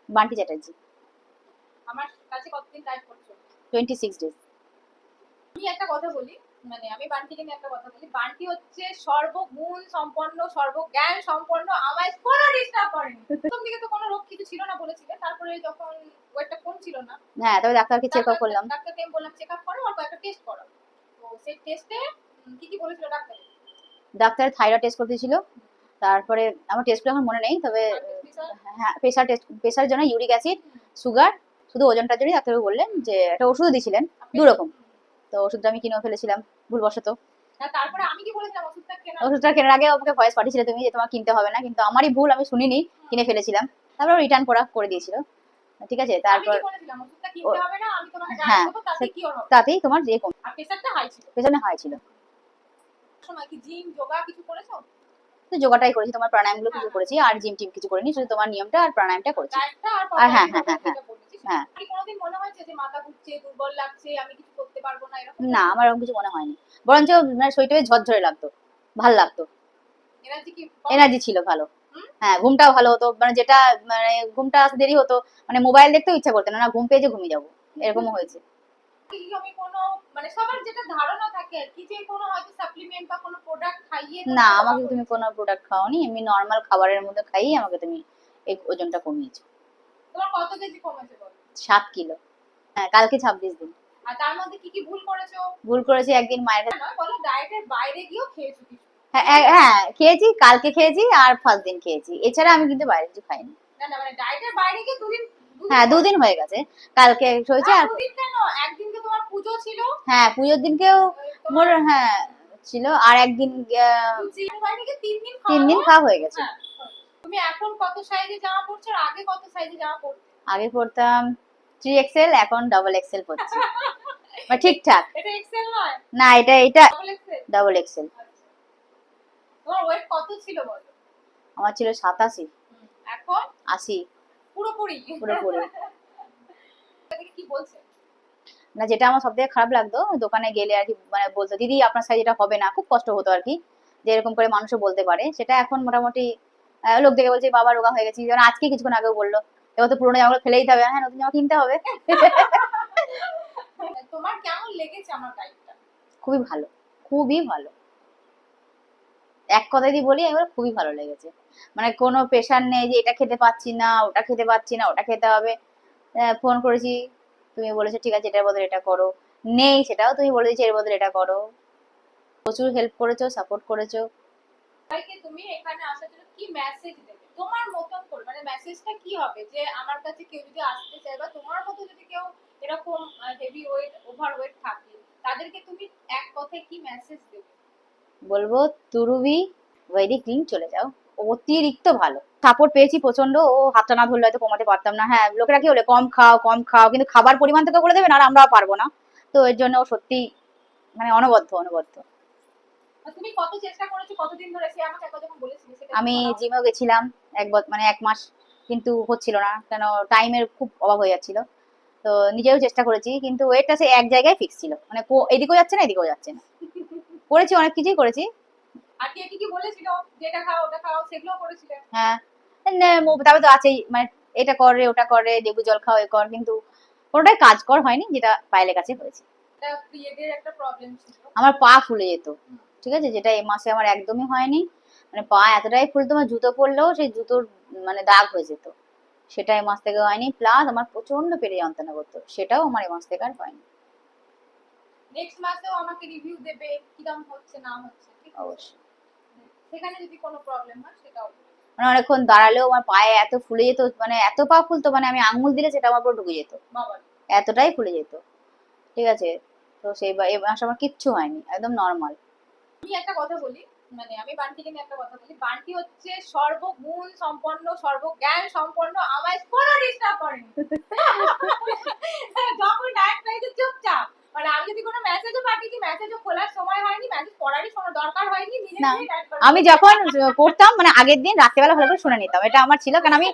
বান্টি চ্যাটার্জি। আমার কাছে কতদিন ডায়েট করছো? 26 days। আমি একটা কথা বলি, মানে আমি বান্টিকে নিয়ে একটা কথা বলি, বান্টি হচ্ছে সর্বগুণ সম্পন্ন, সর্বজ্ঞান সম্পন্ন, আমায় কোনো ডিস্টার্ব করেনি। প্রথম দিকে তো কোনো রোগ কিছু ছিল না বলেছিলে, তারপরে যখন ওয়েটটা কম ছিল না, হ্যাঁ, তবে ডাক্তারকে চেক আপ করলাম। ডাক্তারকে আমি বললাম চেক আপ করো আর কয়েকটা টেস্ট করো। তো সেই টেস্টে কি কি বলেছিল ডাক্তার? ডাক্তার থাইরয়েড টেস্ট করতে ছিল, তারপরে আমার টেস্টগুলো এখন মনে নেই, তবে হ্যাঁ প্রেশার টেস্ট, প্রেশারের জন্য ইউরিক অ্যাসিড, সুগার, শুধু ওজনটার জন্যই ডাক্তারবাবু বললেন যে একটা ওষুধ দিয়েছিলেন দু রকম, তো ওষুধটা আমি কিনেও ফেলেছিলাম ভুলবশত। তারপরে আমি কি বলেছিলাম ওষুধটা কেনার আগে আমাকে ভয়েস পাঠিয়েছিলে তুমি যে তোমার কিনতে হবে না, কিন্তু আমারই ভুল, আমি শুনিনি, কিনে ফেলেছিলাম। তারপর রিটার্ন করে দিয়েছিল, ঠিক আছে। তারপর হ্যাঁ, তাতেই তোমার যে কম, পেছনে হাই ছিল। তো যোগাটাই করেছি, তোমার প্রাণায়ামগুলো কিছু করেছি, আর জিম টিম কিছু করিনি, শুধু তোমার নিয়মটা আর প্রাণায়ামটা করেছি। আর হ্যাঁ হ্যাঁ হ্যাঁ হ্যাঁ হ্যাঁ, না আমার এরকম কিছু মনে হয়নি, বরঞ্চ মানে শরীরটা বেশ ঝরঝরে লাগতো, ভাল লাগতো, এনার্জি ছিল ভালো। হ্যাঁ, ঘুমটাও ভালো হতো, মানে যেটা মানে ঘুমটা আসতে দেরি হতো, মানে মোবাইল দেখতেও ইচ্ছা করতো না, ঘুম পেয়ে যে ঘুমিয়ে যাবো, এরকমও হয়েছে। না, আমাকে তুমি কোনো প্রোডাক্ট খাওনি, এমনি নরমাল খাবারের মধ্যে খাইয়ে আমাকে তুমি এই ওজনটা কমিয়েছো। তোমার কত কেজি কমেছে বলো? 7 কিলো। হ্যাঁ, কালকে 26 দিন। আর তার মধ্যে কি কি ভুল করেছো? ভুল করেছি একদিন মায়ের কাছে, নয় বলো, ডায়েটের বাইরে গিয়েও খেয়েছো কিছু? হ্যাঁ খেয়েছি, কালকে খেয়েছি আর ফার্স্ট দিন খেয়েছি, এছাড়া আমি কিন্তু বাইরে কিছু খাইনি। না না, মানে ডায়েটের বাইরে গিয়ে দুদিন, হ্যাঁ 2 দিন হয়ে গেছে, কালকে হয়েছে আর দুদিন কেন, একদিন তো তোমার পুজো ছিল। হ্যাঁ পুজোর দিনকেও মোর হ্যাঁ ছিল, আর একদিন 3 দিন খাওয়া হয়ে গেছে। তুমি এখন কত সাইজে জামা পরছো আর আগে কত সাইজে জামা পরতে? আগে পরতাম 3XL, এখন ডাবল এক্সেল পরছি, মানে ঠিকঠাক। এটা এক্সেল নয়? না, এটা ডাবল এক্সেল। Double XL. তোমার ওয়েট কত ছিল বলো? আমার ছিল 87। এখন 80। পুরোপুরি পুরোপুরি। কি বলছে? না, যেটা আমার সবথেকে খারাপ লাগতো দোকানে গেলে আর কি, মানে বলতো দিদি আপনার সাইজ এটা হবে না, খুব কষ্ট হতো আর কি, যে এরকম করে মানুষও বলতে পারে, সেটা এখন মোটামুটি লোক দেখে বলছে বাবা রোগা হয়ে গেছি, যেমন আজকে কিছুক্ষণ আগেও বললো এবার তো পুরোনো জামাগুলো ফেলেই দিতে হবে, হ্যাঁ নতুন জামা কিনতে হবে। তোমার কেমন লেগেছে আমার ডায়েটটা? খুবই ভালো, খুবই ভালো, এক কথায় যদি বলি এবার খুবই ভালো লেগেছে, মানে কোনো প্রেশার নেই যে এটা খেতে পাচ্ছি না, ওটা খেতে পাচ্ছি না, ওটা খেতে হবে। ফোন করেছি, তুমি বলেছো ঠিক আছে এটার বদলে এটা করো, নেই সেটাও তুমি বলে দিচ্ছি এর বদলে এটা করো, প্রচুর হেল্প করেছো, সাপোর্ট করেছো। সবাইকে তুমি এখানে আসার জন্য কি মেসেজ দেবে তোমার মতন করে, মানে মেসেজটা কি হবে যে আমার কাছে কেউ যদি আসতে চায় বা তোমার মতো যদি কেউ এরকম হেভি ওয়েট, ওভার ওয়েট থাকে, তাদেরকে তুমি এক কথায় কি মেসেজ দেবে? বলবো তুরুবি ভেরি ক্লিন চলে যাও, অতিরিক্ত ভালো সাপোর্ট পেয়েছি প্রচন্ড, ও হাতটা না ধরলে হয়তো কমাতে পারতাম না। হ্যাঁ লোকেরা কি বলে কম খাও কম খাও, কিন্তু খাবার পরিমাণ থেকে বলে দেবেন আর আমরাও পারবো না, তো এর জন্য সত্যি মানে অনবদ্য অনবদ্য। তুমি কত চেষ্টা করেছো, কতদিন ধরে সে আমাকে একবার যখন বলেছিলে সেটা আমি জিমেও গেছিলাম মানে 1 মাস, কিন্তু হচ্ছিল না, কেন টাইমের খুব অভাব হয়ে যাচ্ছিল, তো নিজেও চেষ্টা করেছি, কিন্তু ওয়েটটা সে এক জায়গায় ফিক্স ছিল, মানে এদিকেও যাচ্ছে না এদিকেও যাচ্ছে না, করেছি অনেক কিছুই করেছি। আর কি কি বলেছিল, যেটা খাও ওটা খাও, সেগুলো করেছিলে? হ্যাঁ, তারপরে তো আছেই, মানে এটা করে ওটা করে, লেবু জল খাও এ কর, কিন্তু কোনোটাই কাজকর হয়নি, যেটা পায়েলের কাছে হয়েছে। এটা পিরিয়ডের একটা প্রবলেম ছিল, আমার পা ফুলে যেত, ঠিক আছে, যেটা এই মাসে আমার একদমই হয়নি, মানে পা এতটাই ফুলতো, আমার জুতো পরলেও সেই জুতোর মানে দাগ হয়ে যেত, সেটা এই মাস থেকে হয়নি, প্লাস আমার প্রচন্ড পেটে যন্ত্রণা করতো, সেটাও আমার এই মাস থেকে আর হয়নি। নেক্সট মাসেও আমাকে রিভিউ দেবে কিরকম হচ্ছে না হচ্ছে, ঠিক অবশ্যই। সেখানে যদি কোনো প্রবলেম হয় সেটাও মানে অনেকক্ষণ দাঁড়ালেও আমার পায়ে এত ফুলে যেত, মানে এত পা ফুলতো, মানে আমি আঙুল দিলে সেটা আমার পুরো ঢুকে যেত, বাবা, এতটাই ফুলে যেত, ঠিক আছে। তো সেই এই মাসে আমার কিচ্ছু হয়নি, একদম নর্মাল। আমি একটা কথা বলি, মানে আমি বান্টিকে নিয়ে একটা কথা বলি, বান্টি হচ্ছে সর্বগুণ সম্পন্ন, সর্বজ্ঞান সম্পন্ন, আমায় কোনো ডিস্টার্ব করেনি। যখন ডায়েট পেয়েছে চুপচাপ, মানে আমি যদি কোনো মেসেজও পাঠিয়েছি, মেসেজও খোলার সময় হয়নি, মেসেজ পড়ারই সময় দরকার হয়নি, নিজে না, নিজেই ডায়েট করে। আমি যখন করতাম মানে আগের দিন রাত্রেবেলা ভালো করে শুনে নিতাম, এটা আমার ছিল, কারণ আমি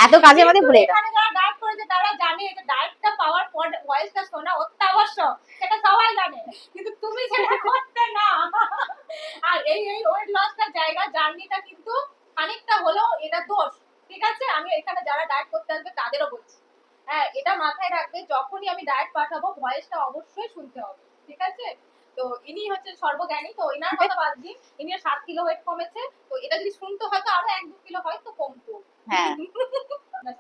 এত কাজের মধ্যে ভুলে যেতাম। এখানে যারা ডায়েট করেছে তারা জানে যে ডায়েটটা পাওয়ার পর ভয়েসটা শোনা অত্যাবশ্যক, সেটা সবাই জানে, কিন্তু তুমি সেটা করতে না। আর এই ওয়েট লসটার জায়গা জার্নিটা কিন্তু খানিকটা হলেও এটা দোষ, ঠিক আছে, আমি এখানে যারা ডায়েট করতে আসবে তাদেরও বলছি, হ্যাঁ এটা মাথায় রাখবে, যখনই আমি ডায়েট পাঠাবো ভয়েসটা অবশ্যই শুনতে হবে, ঠিক আছে? তো ইনি হচ্ছে সর্বজ্ঞানী, তো এনার কথা বাদ দিন, ইনি 7 কিলো ওয়েট কমেছে, তো এটা যদি শুনতে হয়তো আরো 1-2 কিলো হয়তো কমতো। হ্যাঁ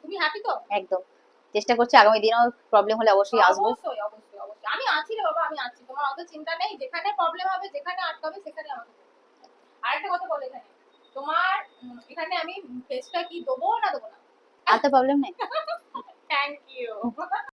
তুমি হ্যাপি তো? একদম, চেষ্টা করছি আগামী দিনেও প্রবলেম হলে অবশ্যই আসবো। অবশ্যই অবশ্যই অবশ্যই, আমি আছি রে বাবা, আমি আছি, তোমার অত চিন্তা নেই, যেখানে প্রবলেম হবে যেখানে আটকাবে সেখানে আমাকে বলবে। আরেকটা কথা বলে এখানে, তোমার এখানে আমি ফেসটা কি দেবো না দেবো না? আর তো প্রবলেম নেই। Thank you.